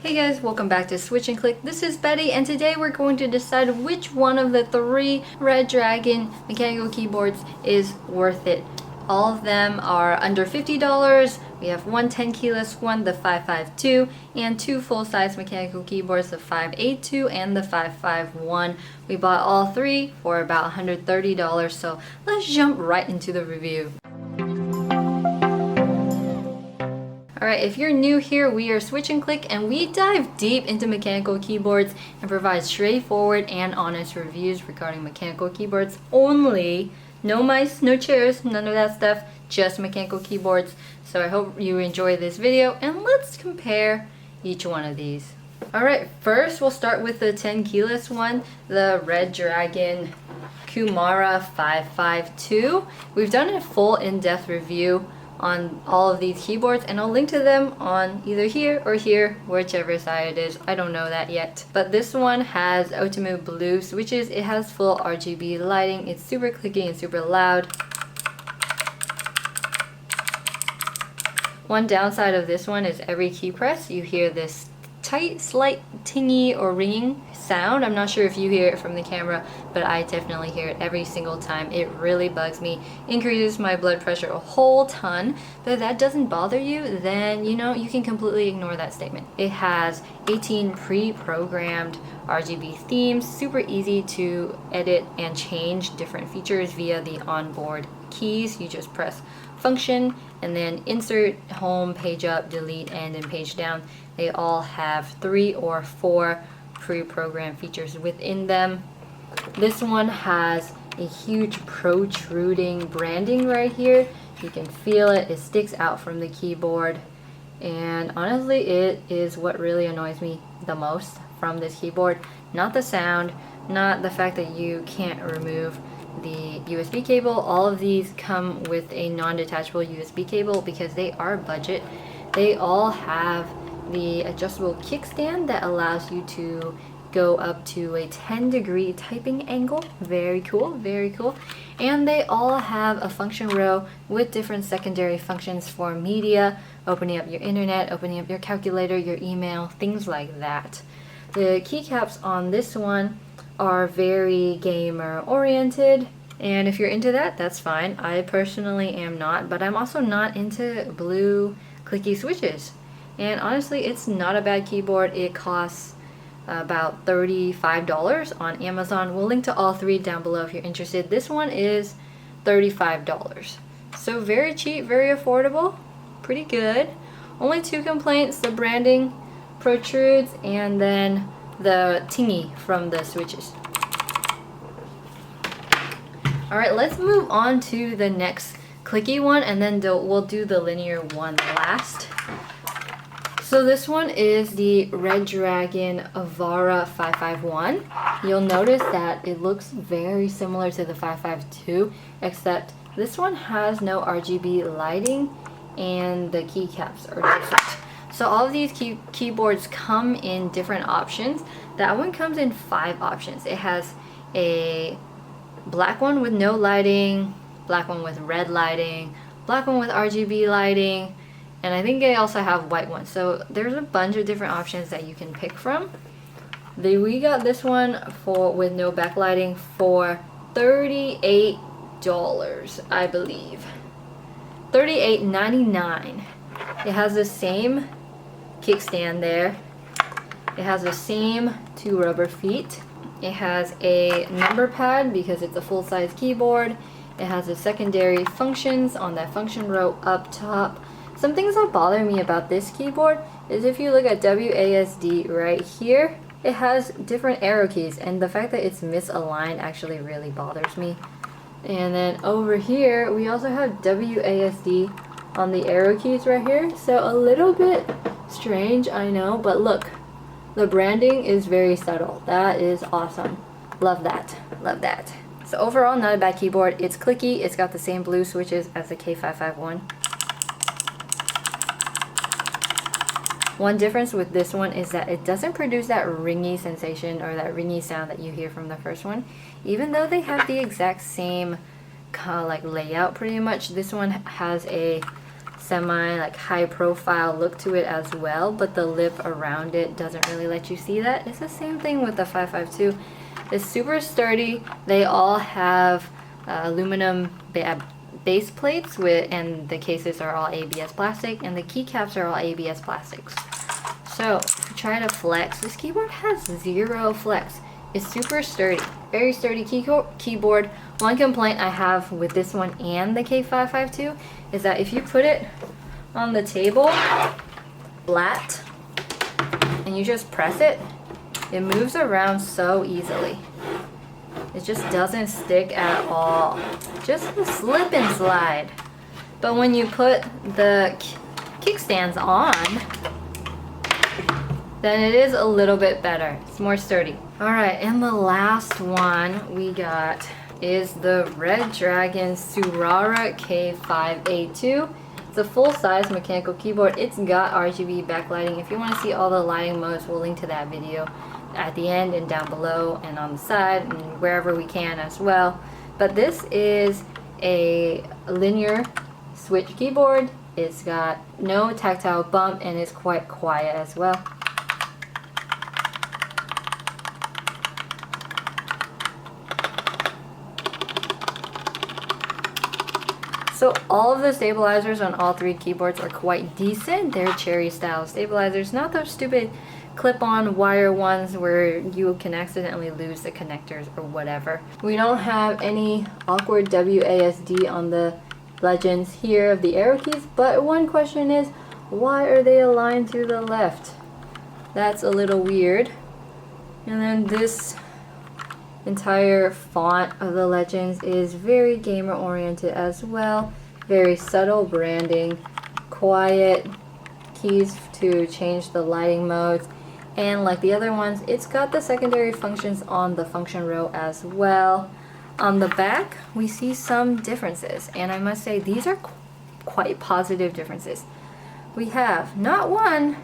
Hey guys, welcome back to Switch and Click. This is Betty, and today we're going to decide which one of the 3 Redragon mechanical keyboards is worth it. All of them are under $50. We have one 10 keyless one, the 552, and 2 full-size mechanical keyboards, the 582 and the 551. We bought all 3 for about $130, so let's jump right into the review. Alright, if you're new here, we are Switch and Click, and we dive deep into mechanical keyboards and provide straightforward and honest reviews regarding mechanical keyboards only. No mice, no chairs, none of that stuff, just mechanical keyboards. So I hope you enjoy this video, and let's compare each one of these. Alright, first we'll start with the 10 keyless one, the Redragon Kumara K552. We've done a full in-depth review on all of these keyboards, and I'll link to them on either here or here, whichever side it is. I don't know that yet. But this one has ultimate blue switches. It has full RGB lighting. It's super clicky and super loud. One downside of this one is every key press you hear this tight, slight tingy or ringing sound. I'm not sure if you hear it from the camera, but I definitely hear it every single time. It really bugs me, increases my blood pressure a whole ton. But if that doesn't bother you, then you can completely ignore that statement. It has 18 pre-programmed RGB themes, super easy to edit and change different features via the onboard keys. You just press function and then insert, home, page up, delete, and then page down. They all have 3 or 4 pre-programmed features within them. This one has a huge protruding branding right here. You can feel it. It sticks out from the keyboard, and honestly it is what really annoys me the most from this keyboard. Not the sound, not the fact that you can't remove the USB cable. All of these come with a non-detachable USB cable because they are budget. They all have the adjustable kickstand that allows you to go up to a 10-degree typing angle. Very cool, very cool. And they all have a function row with different secondary functions for media, opening up your internet, opening up your calculator, your email, things like that. The keycaps on this one are very gamer oriented, and if you're into that, that's fine. I personally am not, but I'm also not into blue clicky switches. And honestly, it's not a bad keyboard. It costs about $35 on Amazon. We'll link to all 3 down below if you're interested. This one is $35. So very cheap, very affordable, pretty good. Only 2 complaints: the branding protrudes and then the tingy from the switches. Alright, let's move on to the next clicky one, and then we'll do the linear one last. So this one is the Redragon Vara K551. You'll notice that it looks very similar to the 552, except this one has no RGB lighting and the keycaps are different. So all of these keyboards come in different options. That one comes in 5 options. It has a black one with no lighting, black one with red lighting, black one with RGB lighting, and I think they also have white ones. So there's a bunch of different options that you can pick from. We got this one with no backlighting for $38, I believe. $38.99. It has the same kickstand there. It has the same 2 rubber feet. It has a number pad because it's a full-size keyboard. It has the secondary functions on that function row up top. Some things that bother me about this keyboard is if you look at WASD right here, it has different arrow keys, and the fact that it's misaligned actually really bothers me. And then over here, we also have WASD on the arrow keys right here. So a little bit strange, I know, but look, the branding is very subtle. That is awesome. Love that. Love that. So overall, not a bad keyboard. It's clicky. It's got the same blue switches as the K551. One difference with this one is that it doesn't produce that ringy sensation or that ringy sound that you hear from the first one. Even though they have the exact same kind of like layout pretty much, this one has a semi like high profile look to it as well, but the lip around it doesn't really let you see that. It's the same thing with the 552. It's super sturdy. They all have aluminum base plates and the cases are all ABS plastic and the keycaps are all ABS plastics. So try to flex. This keyboard has zero flex. It's super sturdy, very sturdy keyboard. One complaint I have with this one and the K552 is that if you put it on the table flat and you just press it, it moves around so easily. It just doesn't stick at all. Just a slip and slide. But when you put the kickstands on, then it is a little bit better. It's more sturdy. Alright, and the last one we got is the Redragon Surara K582. It's a full-size mechanical keyboard. It's got RGB backlighting. If you want to see all the lighting modes, we'll link to that video at the end and down below and on the side and wherever we can as well. But this is a linear switch keyboard. It's got no tactile bump and it's quite quiet as well. So all of the stabilizers on all three keyboards are quite decent. They're cherry style stabilizers, not those stupid clip-on wire ones where you can accidentally lose the connectors or whatever. We don't have any awkward WASD on the legends here of the arrow keys, but one question is, why are they aligned to the left? That's a little weird. And then this entire font of the legends is very gamer oriented as well. Very subtle branding, quiet keys to change the lighting modes, and like the other ones, it's got the secondary functions on the function row as well. On the back, we see some differences, and I must say these are quite positive differences. We have not one,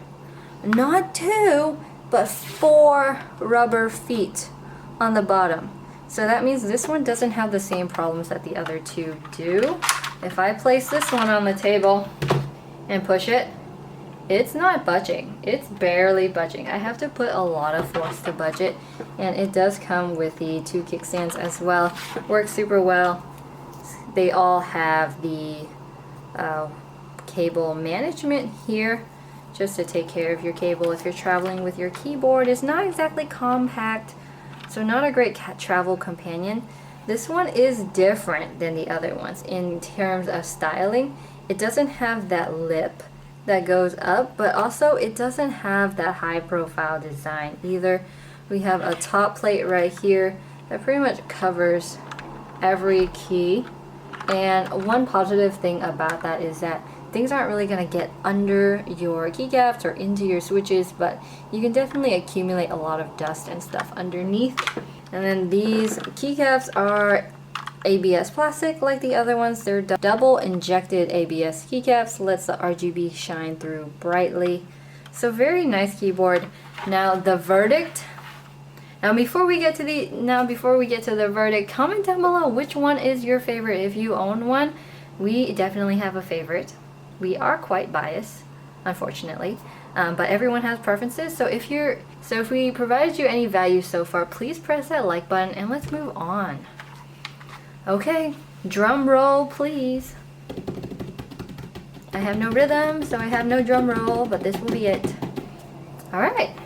not two, but 4 rubber feet on the bottom. So that means this one doesn't have the same problems that the other two do. If I place this one on the table and push it, it's not budging. It's barely budging. I have to put a lot of force to budge it, and it does come with the 2 kickstands as well. Works super well. They all have the cable management here just to take care of your cable if you're traveling with your keyboard. It's not exactly compact, so not a great travel companion. This one is different than the other ones in terms of styling. It doesn't have that lip that goes up, but also it doesn't have that high profile design either. We have a top plate right here that pretty much covers every key, and one positive thing about that is that things aren't really going to get under your keycaps or into your switches, but you can definitely accumulate a lot of dust and stuff underneath. And then these keycaps are ABS plastic like the other ones. They're double injected ABS keycaps, lets the RGB shine through brightly. So very nice keyboard. Now the verdict. Before we get to the verdict, comment down below which one is your favorite if you own one. We definitely have a favorite. We are quite biased, unfortunately, but everyone has preferences. So if we provided you any value so far, please press that like button and let's move on. Okay, drum roll please. I have no rhythm, so I have no drum roll, but this will be it. Alright,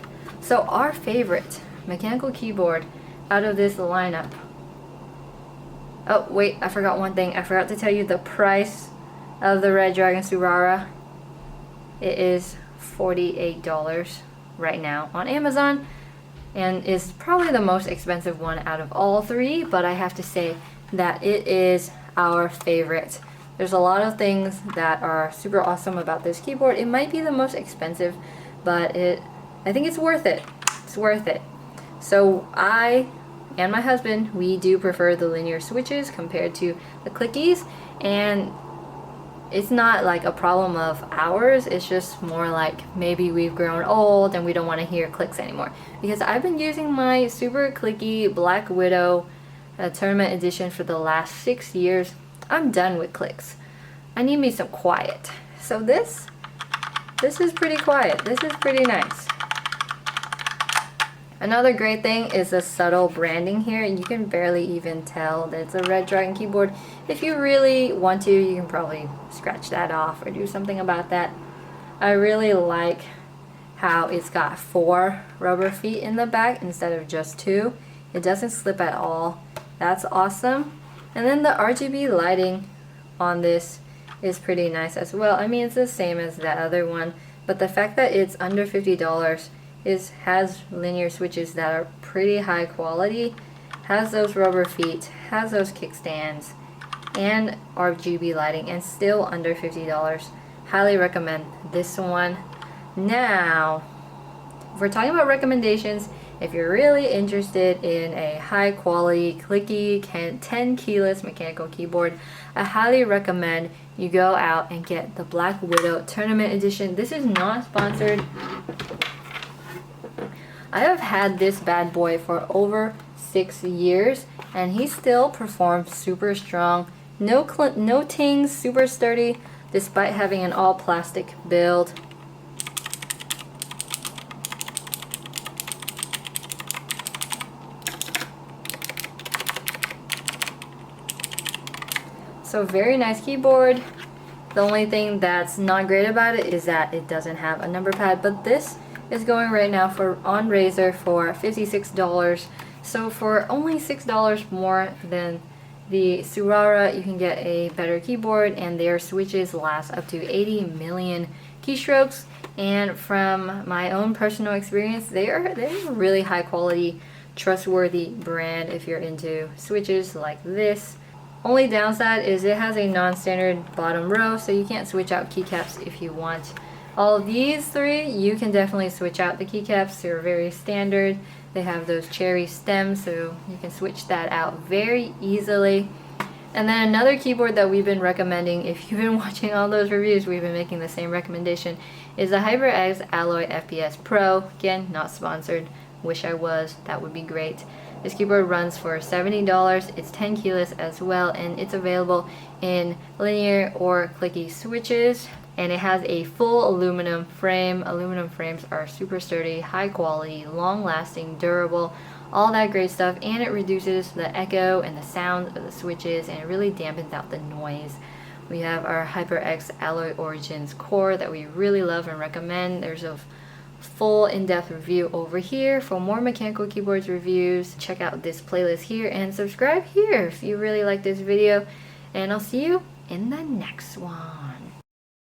so our favorite mechanical keyboard out of this lineup. Oh wait, I forgot one thing. I forgot to tell you the price of the Redragon Tsurara. It is $48 right now on Amazon, and is probably the most expensive one out of all three, but I have to say that it is our favorite. There's a lot of things that are super awesome about this keyboard. It might be the most expensive, but I think it's worth it. It's worth it. So I and my husband, we do prefer the linear switches compared to the clickies, and it's not like a problem of ours, it's just more like maybe we've grown old and we don't want to hear clicks anymore. Because I've been using my super clicky Black Widow tournament edition for the last 6 years. I'm done with clicks. I need me some quiet. So this is pretty quiet. This is pretty nice. Another great thing is the subtle branding here, and you can barely even tell that it's a Redragon keyboard. If you really want to, you can probably scratch that off or do something about that. I really like how it's got 4 rubber feet in the back instead of just 2. It doesn't slip at all. That's awesome. And then the RGB lighting on this is pretty nice as well. I mean, it's the same as that other one, but the fact that it's under $50 has linear switches that are pretty high quality, has those rubber feet, has those kickstands, and RGB lighting, and still under $50. Highly recommend this one. Now, if we're talking about recommendations, if you're really interested in a high quality, clicky, 10 keyless mechanical keyboard, I highly recommend you go out and get the Black Widow Tournament Edition. This is not sponsored. I have had this bad boy for over 6 years, and he still performs super strong. No tings, super sturdy, despite having an all plastic build. So very nice keyboard. The only thing that's not great about it is that it doesn't have a number pad, but this is going right now on Razer for $56. So for only $6 more than the Tsurara, you can get a better keyboard, and their switches last up to 80 million keystrokes. And from my own personal experience, they're a really high quality, trustworthy brand if you're into switches like this. Only downside is it has a non-standard bottom row, so you can't switch out keycaps if you want. All of these 3, you can definitely switch out the keycaps. They're very standard. They have those cherry stems, so you can switch that out very easily. And then another keyboard that we've been recommending, if you've been watching all those reviews, we've been making the same recommendation, is the HyperX Alloy FPS Pro. Again, not sponsored. Wish I was. That would be great. This keyboard runs for $70. It's 10 keyless as well, and it's available in linear or clicky switches. And it has a full aluminum frame. Aluminum frames are super sturdy, high quality, long lasting, durable, all that great stuff, and it reduces the echo and the sound of the switches, and it really dampens out the noise. We have our HyperX Alloy Origins core that we really love and recommend. There's a full in-depth review over here. For more mechanical keyboards reviews, check out this playlist here and subscribe here if you really like this video, and I'll see you in the next one.